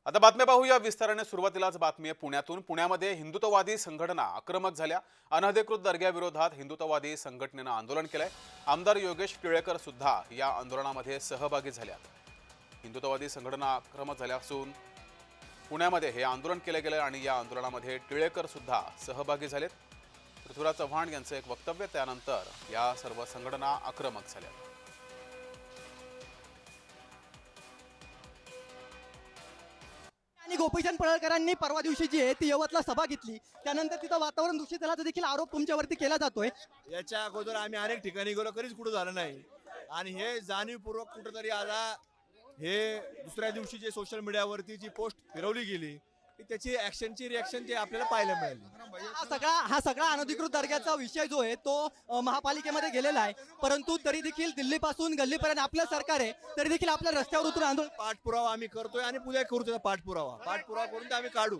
आता बातम्या पाहूया विस्ताराने। सुरुवातीलाच बातमी आहे पुण्यातून। पुण्यामध्ये हिंदुत्ववादी संघटना आक्रमक झाल्या। अनधिकृत दर्ग्याविरोधात हिंदुत्ववादी संघटनेनं आंदोलन केलंय। आमदार योगेश टिळेकर सुद्धा या आंदोलनामध्ये सहभागी झाल्यात। हिंदुत्ववादी संघटना आक्रमक झाल्या असून पुण्यामध्ये हे आंदोलन केले गेले आणि या आंदोलनामध्ये टिळेकर सुद्धा सहभागी झालेत। पृथ्वीराज चव्हाण यांचं एक वक्तव्य, त्यानंतर या सर्व संघटना आक्रमक झाल्या। आणि गोपीचंद पडळकरांनी परवा दिवशी जी आहे ती यवतला सभा घेतली, त्यानंतर तिथं वातावरण दूषित झाल्याचा देखील आरोप तुमच्यावरती केला जातोय। याच्या अगोदर आम्ही अनेक ठिकाणी गेलो, कधीच कुठं झालं नाही। आणि हे जाणीवपूर्वक कुठंतरी आला। हे दुसऱ्या दिवशी जे सोशल मीडियावरती जी पोस्ट फिरवली गेली की त्याची ॲक्शनची रिॲक्शन जे आपल्याला पाहायला मिळाली। हा सगळा अनधिकृत दर्ग्याचा विषय जो आहे तो महापालिकेमध्ये गेलेला आहे, परंतु तरी देखील दिल्लीपासून गल्लीपर्यंत आपलं सरकार आहे, तरी देखील आपल्या रस्त्यावर उतरून आंदोलन पाठपुरावा आम्ही करतोय आणि पुढे करू त्याचा पाठपुरावा करून ते आम्ही काढू।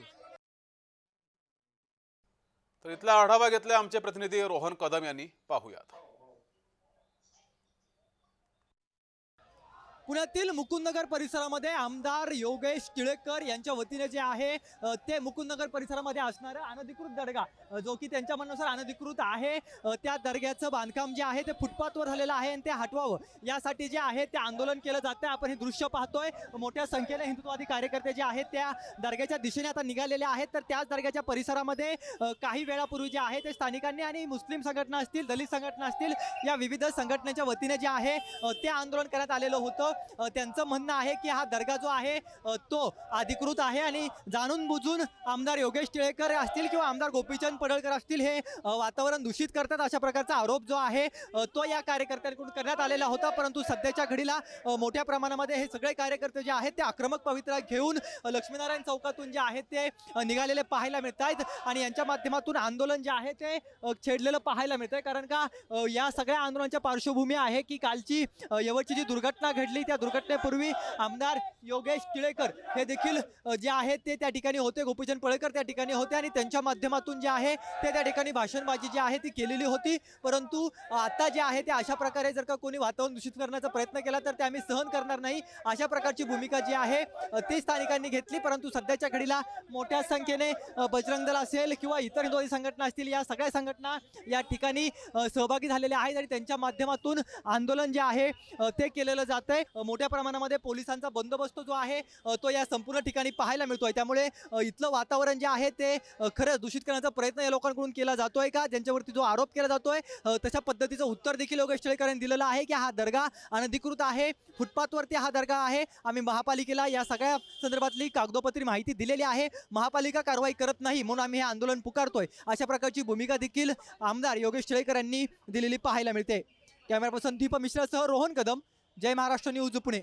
तर इथला आढावा घेतलाय आमचे प्रतिनिधी रोहन कदम यांनी, पाहूयात। पुण्यातील मुकुंदनगर परिसरामध्ये आमदार योगेश टिळेकर यांच्या वतीने जे आहे ते मुकुंदनगर परिसरामध्ये असणारं अनधिकृत दर्गा, जो की त्यांच्या म्हणण्यानुसार अनधिकृत आहे, त्या दर्ग्याचं बांधकाम जे आहे ते फुटपाथवर झालेलं आहे आणि ते हटवावं यासाठी जे आहे ते आंदोलन केलं जातं। आपण हे दृश्य पाहतोय, मोठ्या संख्येने हिंदुत्ववादी कार्यकर्ते जे आहेत त्या दर्ग्याच्या दिशेने आता निघालेले आहेत। तर त्याच दर्ग्याच्या परिसरामध्ये काही वेळापूर्वी जे आहे ते स्थानिकांनी आणि मुस्लिम संघटना असतील, दलित संघटना असतील, या विविध संघटनेच्या वतीने जे आहे ते आंदोलन करण्यात आलेलं होतं। त्यांचं म्हणणं आहे की हा दर्गा जो आहे तो अधिकृत आहे आणि जाणून बुजून आमदार योगेश टिळेकर असतील किंवा आमदार गोपीचंद पडळकर असतील हे वातावरण दूषित करतात, अशा प्रकारचा आरोप जो आहे तो या कार्यकर्त्यांकडून करण्यात आलेला होता। परंतु सध्याच्या घडीला मोठ्या प्रमाणामध्ये हे सगळे कार्यकर्ते जे आहेत ते आक्रमक पवित्रा घेऊन लक्ष्मीनारायण चौकातून जे आहेत ते निघालेले पाहायला मिळत आहेत आणि यांच्या माध्यमातून आंदोलन जे आहे ते छेडलेलं पाहायला मिळतंय। कारण का या सगळ्या आंदोलनाच्या पार्श्वभूमी आहे की कालची यवतची जी दुर्घटना घडली, त्या दुर्घटनेपूर्वी आमदार योगेश टिळेकर हे देखील जे आहेत ते त्या ठिकाणी होते, गोपीचंद पडळकर त्या ठिकाणी होते आणि त्यांच्या माध्यमातून जे आहे ते त्या ठिकाणी भाषणबाजी जी आहे ती केलेली होती। परंतु आता जे आहे ते अशा प्रकारे जर का कोणी वातावरण दूषित करण्याचा प्रयत्न केला तर ते आम्ही सहन करणार नाही, अशा प्रकारची भूमिका जी आहे ती स्थानिकांनी घेतली। परंतु सध्याच्या घडीला मोठ्या संख्येने बजरंग दल असेल किंवा इतर हिंदुत्ववादी संघटना असतील, या सगळ्या संघटना या ठिकाणी सहभागी झालेल्या आहेत आणि त्यांच्या माध्यमातून आंदोलन जे आहे ते केलेलं जातंय। मोठ्या प्रमाणामध्ये पोलिसांचा बंदोबस्त जो आहे तो या संपूर्ण ठिकाणी पाहायला मिळतोय। त्यामुळे इथलं वातावरण जे आहे ते खरंच दूषित करण्याचा प्रयत्न या लोकांकडून केला जातोय का, ज्यांच्यावरती जो आरोप केला जातोय तशा पद्धतीचं उत्तर देखील योगेश टिळेकर यांनी दिलेलं आहे की हा दर्गा अनधिकृत आहे, फुटपाथवरती हा दर्गा आहे। आम्ही महापालिकेला या सगळ्या संदर्भातली कागदोपत्री माहिती दिलेली आहे, महापालिका कारवाई करत नाही म्हणून आम्ही हे आंदोलन पुकारतोय, अशा प्रकारची भूमिका देखील आमदार योगेश टिळेकर यांनी दिलेली पाहायला मिळते। कॅमेरा पर्सन दीपक मिश्रासह रोहन कदम, जय महाराष्ट्र न्यूज, पुणे।